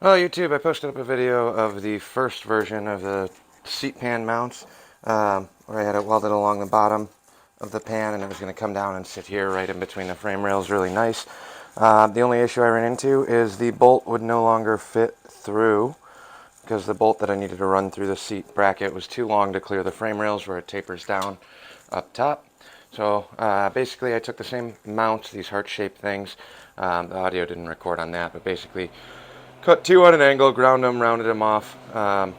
Well, YouTube, I posted up a video of the first version of the seat pan mounts, where I had it welded along the bottom of the pan, and it was going to come down and sit here right in between the frame rails, really nice. The only issue I ran into is the bolt would no longer fit through, because the bolt that I needed to run through the seat bracket was too long to clear the frame rails where it tapers down up top. So basically I took the same mounts, these heart-shaped things. The audio didn't record on that, but basically cut two on an angle, ground them, rounded them off. I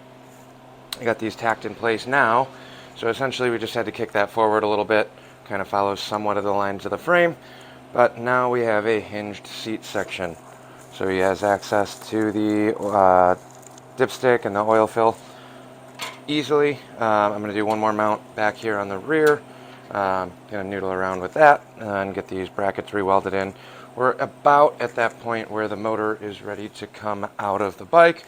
got these tacked in place now. So essentially we just had to kick that forward a little bit. Kind of follows somewhat of the lines of the frame. But now we have a hinged seat section. So he has access to the dipstick and the oil fill easily. I'm going to do one more mount back here on the rear. Going to noodle around with that and get these brackets re-welded in. We're about at that point where the motor is ready to come out of the bike.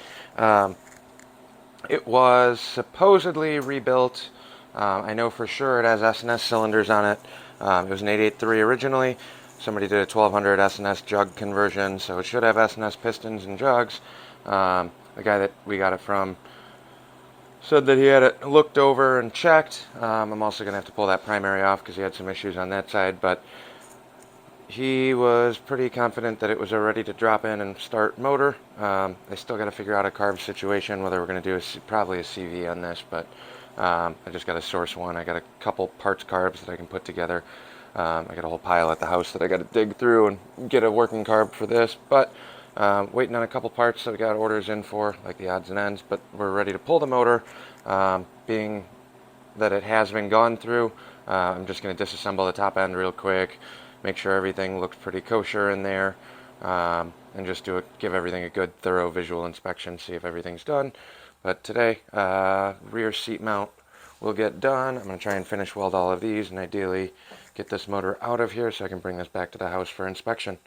It was supposedly rebuilt. I know for sure it has S&S cylinders on it. It was an 883 originally. Somebody did a 1200 S&S jug conversion, so it should have S&S pistons and jugs. The guy that we got it from said that he had it looked over and checked. I'm also going to have to pull that primary off because he had some issues on that side, but he was pretty confident that it was ready to drop in and start motor. I still got to figure out a carb situation, whether we're going to do probably a CV on this, but I just got to source one. I got a couple parts carbs that I can put together. I got a whole pile at the house that I got to dig through and get a working carb for this, but waiting on a couple parts that I got orders in for, like the odds and ends, but we're ready to pull the motor. Being that it has been gone through, I'm just going to disassemble the top end real quick, make sure everything looks pretty kosher in there, and just give everything a good thorough visual inspection, see if everything's done. But today, rear seat mount will get done. I'm going to try and finish weld all of these and ideally get this motor out of here so I can bring this back to the house for inspection.